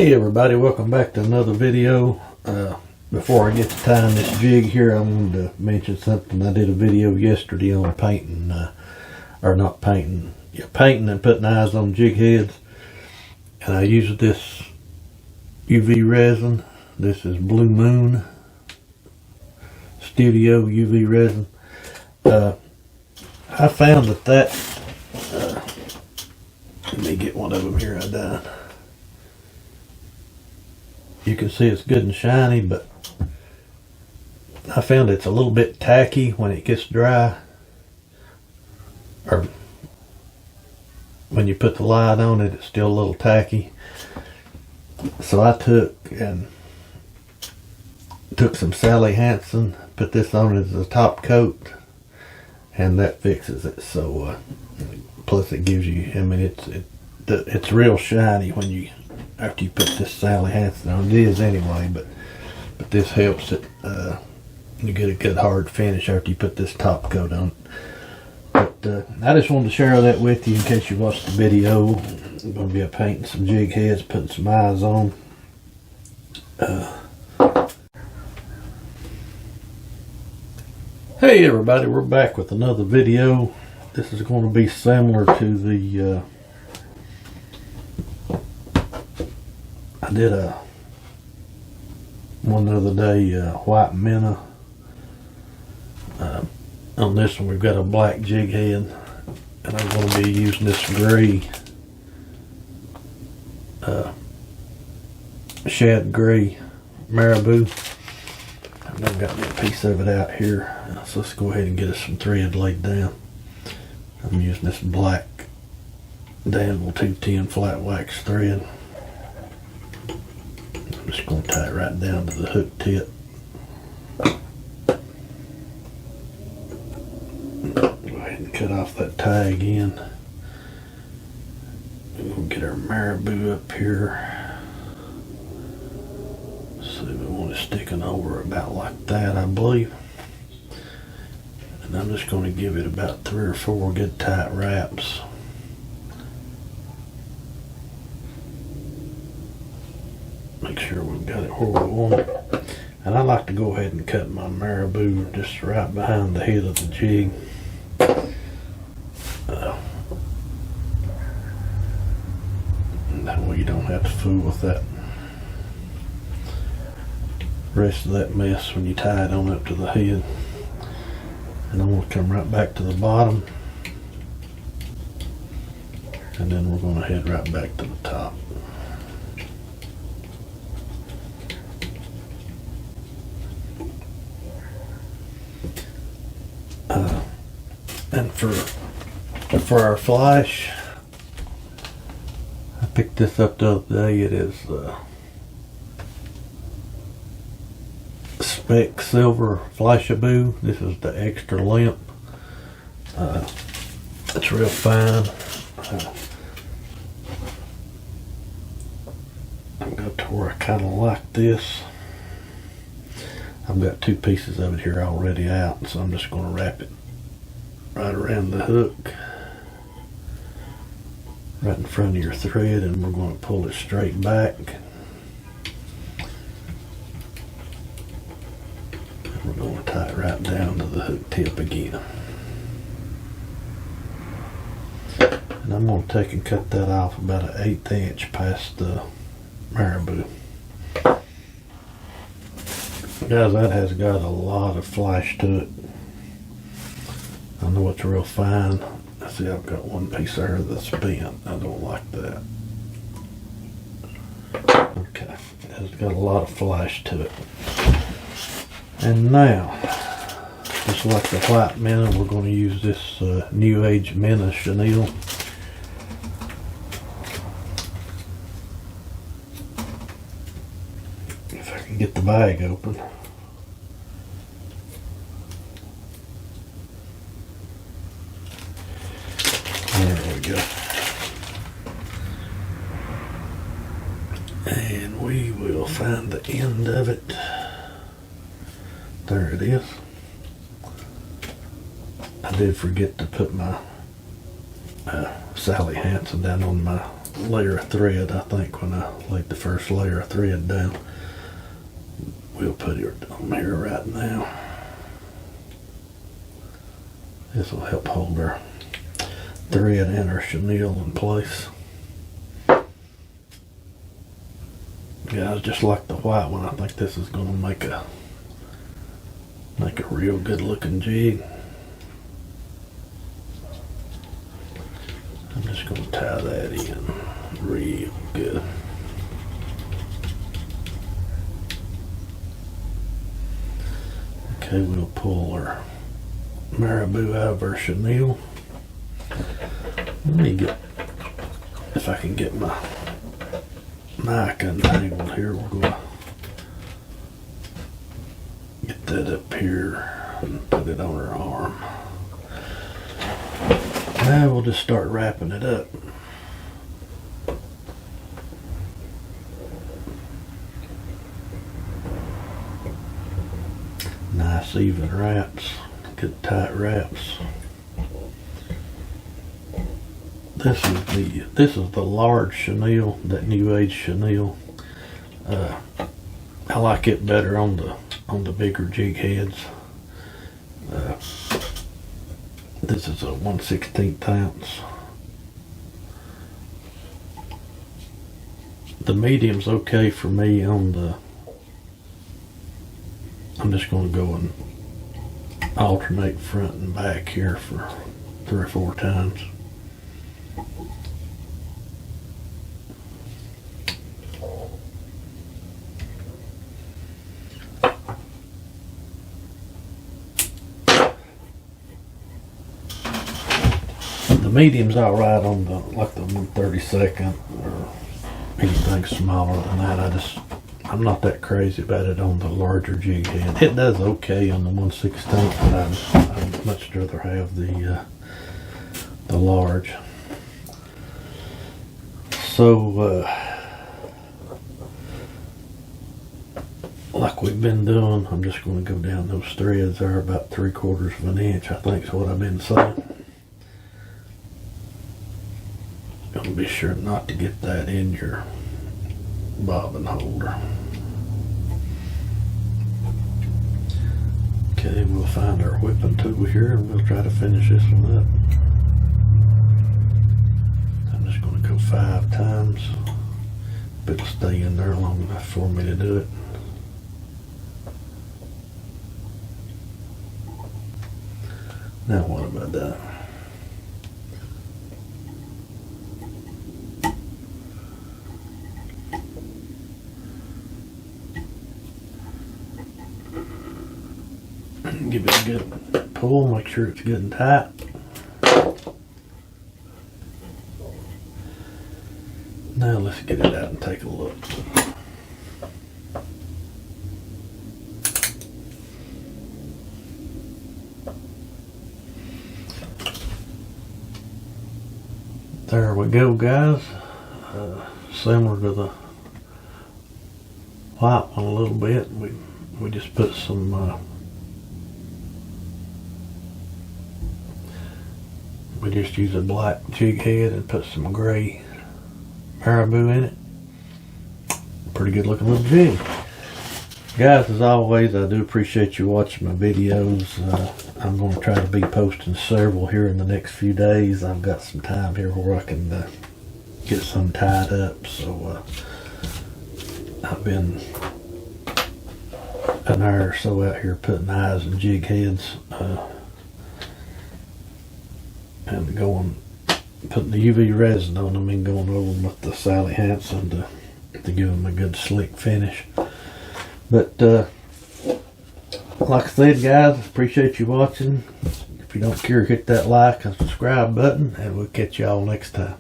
Hey everybody, welcome back to another video. Before I get to tying this jig here, I wanted to mention something. I did a video yesterday on painting, painting and putting eyes on jig heads. And I used this UV resin. This is Blue Moon Studio UV resin. I found that let me get one of them here. I died. You can see it's good and shiny, but I found it's a little bit tacky when it gets dry, or when you put the light on it, it's still a little tacky. So I took some Sally Hansen, put this on as a top coat, and that fixes it. So plus it gives you, I mean, it's real shiny when you, after you put this Sally Hansen on. It is anyway, but this helps it. You get a good hard finish after you put this top coat on. But I just wanted to share that with you in case you watched the video. I'm going to be painting some jig heads, putting some eyes on. Hey everybody, we're back with another video. This is going to be similar to the I did one the other day, white Minnow. On this one we've got a black jig head, and I'm going to be using this gray, shad gray maribou. I've got me a piece of it out here, so let's go ahead and get us some thread laid down. I'm using this black Danville 210 flat wax thread. I'm just going to tie it right down to the hook tip. Go ahead and cut off that tie again. We'll get our maribou up here. So we want it sticking over about like that, I believe. And I'm just going to give it about 3 or 4 good tight wraps. Make sure we've got it where we want it. And I like to go ahead and cut my maribou just right behind the head of the jig. That way you don't have to fool with that rest of that mess when you tie it on up to the head. And I'm going to come right back to the bottom, and then we're going to head right back to the top. And for our flash, I picked this up the other day. It is speck silver flashibou. This is the extra limp. It's real fine. I've got to where I kind of like this. I've got 2 pieces of it here already out, so I'm just going to wrap it right around the hook, right in front of your thread, and we're going to pull it straight back. And we're going to tie it right down to the hook tip again. And I'm going to take and cut that off about an 1/8 inch past the maribou. Guys, that has got a lot of flash to it. I know it's real fine. I see I've got 1 piece there that's bent. I don't like that. Okay, it has got a lot of flash to it. And now, just like the white Minnow, we're going to use this New Age Minnow chenille. If I can get the bag open. There we go. And we will find the end of it. There it is. I did forget to put my Sally Hansen down on my layer of thread, I think, when I laid the first layer of thread down. We'll put it on here right now. This will help hold our thread and our chenille in place. Guys, just like the white one, I think this is going to make a real good looking jig. I'm just going to tie that in real good. Okay, we'll pull our maribou out of our chenille. Let me get, if I can get my knife untangled here, we're going to get that up here and put it on our arm. Now we'll just start wrapping it up. Nice even wraps, good tight wraps. This is the large chenille, that new age chenille. I like it better on the bigger jig heads. This is a 1/16 ounce. The medium's okay for me on the. I'm just going to go and alternate front and back here for 3 or 4 times. The medium's alright on the like the 1/32 or anything smaller than that. I'm not that crazy about it on the larger jig head. It does okay on the 1/16, but I'd much rather have the large. So like we've been doing, I'm just going to go down those threads there about 3/4 of an inch, I think is what I've been saying. Gonna be sure not to get that in your bobbin holder. Okay, we'll find our whipping tool here and we'll try to finish this one up. I'm just going to go 5 times, but it'll stay in there long enough for me to do it. Now what have I done? Give it a good pull, make sure it's good and tight. Now let's get it out and take a look. There we go, guys. Similar to the white one a little bit. We just put some we just use a black jig head and put some gray maribou in it. Pretty good looking little jig. Guys, as always, I do appreciate you watching my videos. I'm going to try to be posting several here in the next few days. I've got some time here where I can get some tied up. So I've been an hour or so out here putting eyes and jig heads. And putting the UV resin on them and going over them with the Sally Hansen to give them a good slick finish. But like I said, guys, appreciate you watching. If you don't care, hit that like and subscribe button, and we'll catch y'all next time.